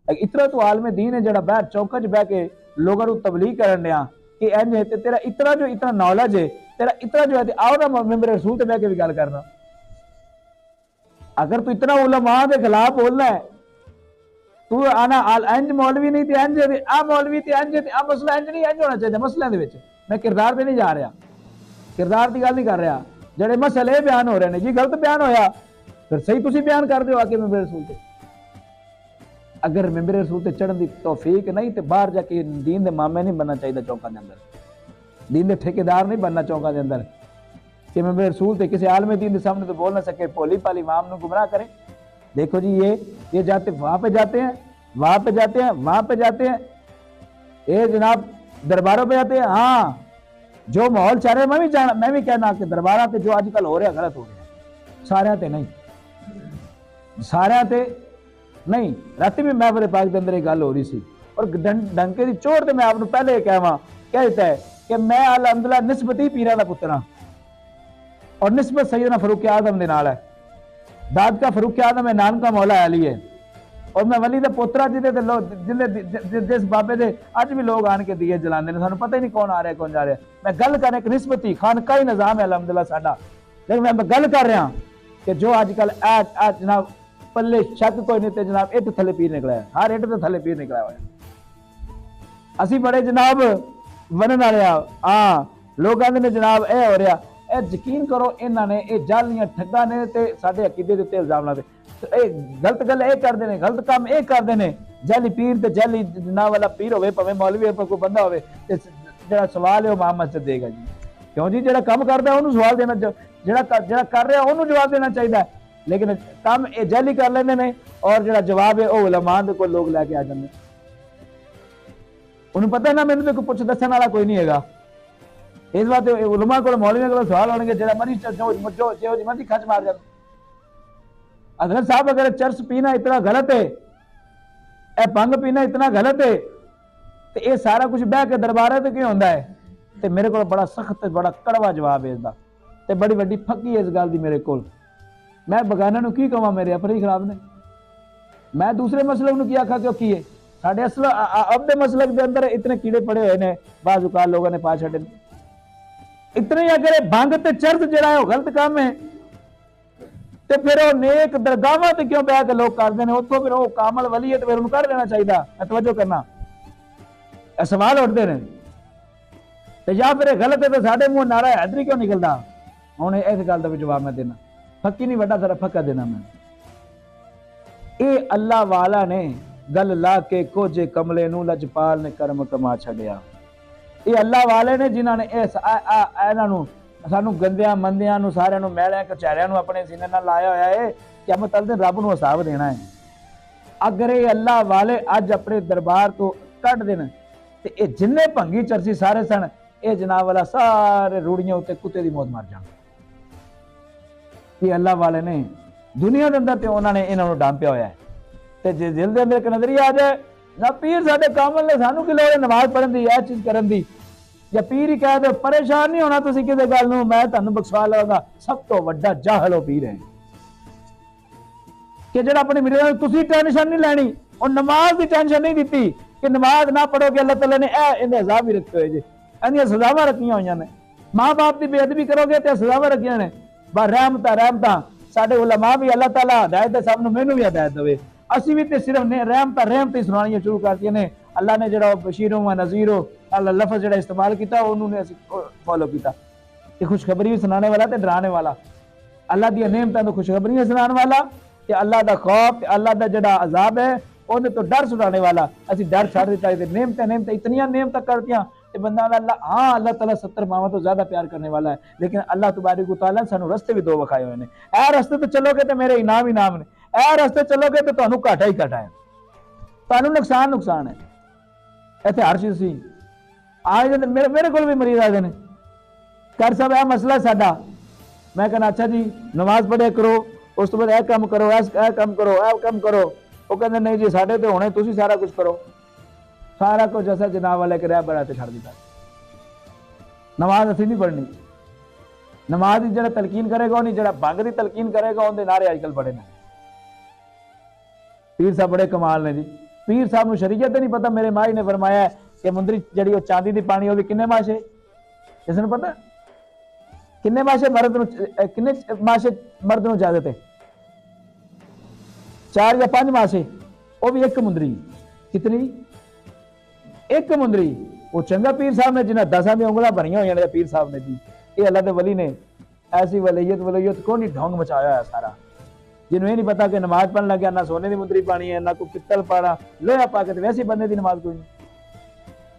اتنا تو عالم دین ہے جڑا باہر چوکا چ بہ کے لوگوں کو تبلیغ کرن دیا کہ انج ہے تیرا اتنا نالج ہے تیرا اتنا جو ہے آؤ نا ممبر رسول تے بہ کے بھی گل کرنا. اگر تو اتنا علماء کے خلاف بولنا ہے تو آنا انج مولوی نہیں تے انج آ مولوی تے انج تے آ مسئلہ انج نہیں انج ہونا چاہیے مسئلے دے وچ میں کردار تے نہیں جا رہا کردار دی گل نہیں کر رہا جڑے مسئلے بیان ہو رہے ہیں جی غلط بیان ہویا پھر صحیح تسی بیان کر دیو آ کے ممبر رسول تے. اگر ممبر رسول تے چڑھن دی توفیق نہیں تے باہر جا کے دین دے مامے نہیں بننا چاہیے چوکاں دے اندر دین دے ٹھیکیدار نہیں بننا چوکاں دے اندر کہ ممبر رسول تے کسی عالم دین دے سامنے تو بول نہ سکے پولی پالی امام نو گمراہ کرے. دیکھو جی یہ جاتے وہاں پہ جاتے ہیں وہاں پہ جاتے ہیں وہاں پہ جاتے ہیں یہ جناب درباروں پہ جاتے ہیں. ہاں جو ماحول چاہ رہے ہیں میں بھی کہنا کہ درباراں تے جو آج کل ہو رہا غلط ہو رہا سارے تے نہیں سارے تے نہیں. رات بھی محفل پاک دے اندر ایک گل ہو رہی سی اور ڈنکے دی چوٹ تے میں آپ پہلے یہ کہتا ہے کہ میں الحمدللہ نسبتی پیراں دا پتر ہاں اور نسبت سیدنا فاروق اعظم دے نال ہے. داد کا فاروق اعظم ہے نام کا مولا علی ہے اور میں ولی دا پوترا جس بابے دے اج بھی لوگ آن کے دیے جلاندے نے سانو پتہ ہی نہیں کون آ رہا ہے کون جا رہا ہے. میں گل کر رہا ایک نسبتی خانقاہی نظام ہے الحمدللہ ساڈا لیکن میں گل کر رہا کہ جو اج کل جناب پلے شک کوئی نہیں تے جناب اٹ تھلے پیر نکلا ہے ہر اٹ تے تھلے پیر نکلا ہوا ہے. اسی بڑے جناب ونن والے ہاں لوگ آندے نے جناب اے ہو رہا اے یقین کرو انہاں نے اے جالیاں ٹھگاں نے تے ساڈے عقیدے دے تے الزام لاتے اے غلط گل اے کردے نے غلط کام اے کردے نے. جعلی پیر تے جعلی جناب والا پیر ہوے پویں مولوی ہوے کوئی بندہ ہوے تے جڑا سوال ہے وہ امام مسجد دے گا جی کیوں جی جڑا کام کردا ہے اونوں سوال دینا جڑا کر رہا اونوں جواب دینا چاہیے لیکن کام اے جعلی کر لیندے نے اور جڑا جواب ہے او علماء دے کول لوگ لے کے آ جاندے انہوں پتہ ہے نا مینوں تے کوئی پوچھ دسن والا کوئی نہیں ہے اس بات علماء کو مولویوں کو سوال ہونے گے جڑا مرضی کھچ مار جائے. حضرت صاحب اگر چرس پینا اتنا غلط ہے اے بھنگ پینا اتنا غلط ہے تو یہ سارا کچھ بہ کے دربارے تے کیوں ہوندا ہے تے میرے کو بڑا سخت بڑا کڑوا جواب ہے اس دا تے بڑی بڑی پھکی ہے اس گل دی میرے کول. میں بگانے نو کی کہاں میرے اپنے ہی خراب نے میں دوسرے مسلک نو کی آکھا کیوں کی ہے ساڈے اصل اب دے مسلک دے اندر اتنے کیڑے پڑے ہوئے نے بعض اوقات لوگوں نے پا چھڈے اتنے ہی اگر بھنگ تے چرس جڑا ہے وہ غلط کام ہے تے پھر وہ نیک درگاہاں تے کیوں بہ کے لوگ کردے نے اتوں پھر وہ کامل ولی ہے تے پھر انہوں کر دینا چاہیے. توجہ کرنا اے سوال اٹھتے ہیں تے یا پھر غلط ہے تے ساڈے منہ نعرہ حیدری کیوں نکلدا ہن اس گل دا جواب میں دینا پھکی نہیں وڈا سارا پھکا دینا میں. اے اللہ والا نے گل لا کے کوجے کملے نو لجپال نے کرم کما چھڈیا. یہ اللہ والے نے جنہوں نے سانو گندیاں مندیاں نو سارے نو میلیاں کچہریاں نو اپنے سینے نال لایا ہوا ہے کہ ہم تل دن رب نو حساب دینا ہے. اگر یہ اللہ والے اج اپنے دربار تو کٹ دین تے اے جنے بھنگی چرسی سارے سن اے جناب والا سارے روڑیاں تے کتے دی موت مر جان. یہ اللہ والے نے دنیا دے اندر تے انہوں نے انہاں نو ڈانپیا ہوا ہے تے جے دل دے اندر ایک نظریہ آ جائے نہ پیر ساڈے کامل نے سانو کی لوڑ ہے نماز پڑھن دی یہ چیز کرن دی یا پیر ہی کہہ دے پریشان نہیں ہونا تسی کسے گل نو میں تانوں بخشوا لواں گا. سب تو وڈا جاہل او پیر ہے کہ جڑا اپنے مریداں نوں تسی ٹینشن نہیں لینی اور نماز دی ٹینشن نہیں دیتی کہ نماز نہ پڑھو گے اللہ تعالیٰ نے اے عذاب بھی رکھے ہوئے جی انہاں سزاواں رکھیاں ہوئیاں نے. ماں باپ دی بے ادبی کرو گے تے سزاواں رکھیاں نے. با رحمتاں ساڈے علماء بھی اللہ تعالیٰ ہدایت دے سب نوں مینوں بھی ہدایت دے اسی بھی تے صرف رحمتاں سنانیاں شروع کرتیاں نے. اللہ نے جڑا بشیروں و نذیروں اللہ لفظ جڑا استعمال کیتا انہوں نے اسی فالو کیتا کہ خوشخبری سنانے والا تے ڈرانے والا اللہ دی نعمتاں تو خوشخبری سنانے والا کہ اللہ دا خوف اللہ دا جڑا عذاب ہے اونے تو ڈر سنانے والا. اسی ڈر چھڑ دیتا ہے نعمتیں اتنیاں نعمتیں کرتیاں کہ بندہ اللہ تعالیٰ 70 ماواں تو زیادہ پیار کرنے والا ہے لیکن اللہ تبارک و تعالیٰ سانو رستے بھی دو وکھائے ہوئے نے. اے رستے تو چلو گے تو میرے انعام ہے اے رستے چلو گے تو تانوں گھاٹا ہی گھاٹا ہے تانوں نقصان ہے. ایتھے ہر چیز سی آج میرے کو بھی مریض آتے ہیں کر صاحب اے مسئلہ ساڈا میں کہنا اچھا جی نماز پڑھیا کرو اس تو بعد اے کام کرو اے کام کرو اے کام کرو وہ کہتے نہیں جی ساڈے تو ہونے تسی سارا کچھ کرو سارا کچھ ایسا جناب والے کے رہ بڑا تے چھڑ دیتا. نماز اسی نہیں پڑھنی نماز جڑا تلقین کرے گا وہ نہیں جڑا بھنگ دی تلقین کرے گا اون دے نعرے اج کل بڑے نے. پیر صاحب بڑے کمال نے جی ਪੀਰ ਸਾਹਿਬ ਨੂੰ ਸ਼ਰੀਅਤ ਨਹੀਂ ਪਤਾ। ਮੇਰੇ ਮਾਈ ਨੇ ਫਰਮਾਇਆ ਕਿ ਮੁੰਦਰੀ ਜਿਹੜੀ ਉਹ ਚਾਂਦੀ ਦੀ ਪਾਣੀ ਉਹਦੇ ਕਿੰਨੇ ਮਾਸ਼ੇ, ਕਿਸ ਨੂੰ ਪਤਾ ਕਿੰਨੇ ਮਾਸ਼ੇ ਮਰਦ ਨੂੰ, ਕਿੰਨੇ ਮਾਸ਼ੇ ਮਰਦ ਨੂੰ ਇਜਾਜ਼ਤ ਹੈ? 4 ਜਾਂ 5 ਮਾਸ਼ੇ, ਉਹ ਵੀ ਇੱਕ ਮੁੰਦਰੀ। ਕਿਤਨੀ? ਇੱਕ ਮੁੰਦਰੀ। ਉਹ ਚੰਗਾ ਪੀਰ ਸਾਹਿਬ ਨੇ ਜਿਨ੍ਹਾਂ 10 ਦੀਆਂ ਉਂਗਲਾਂ ਭਰੀਆਂ ਹੋਈਆਂ ਨੇ ਪੀਰ ਸਾਹਿਬ ਨੇ ਜੀ, ਇਹ ਅੱਲਾਹ ਦੇ ਵਲੀ ਨੇ ਐਸੀ ਵਲੀਅਤ ਕੋ ਨਹੀਂ ਢੋਂਗ ਮਚਾਇਆ ਹੋਇਆ ਸਾਰਾ, ਜਿਹਨੂੰ ਇਹ ਨਹੀਂ ਪਤਾ ਕਿ ਨਮਾਜ਼ ਪੜ੍ਹਨ ਲੱਗਿਆ ਨਾ ਸੋਨੇ ਦੀ ਮੁੰਦਰੀ ਪਾਣੀ ਹੈ, ਨਾ ਕੋਈ ਪਿੱਤਲ ਪਾਣਾ, ਲੋਹਾ ਪਾ ਕੇ, ਤੇ ਵੈਸੇ ਬੰਦੇ ਦੀ ਨਮਾਜ਼ ਕੋਈ ਨਹੀਂ।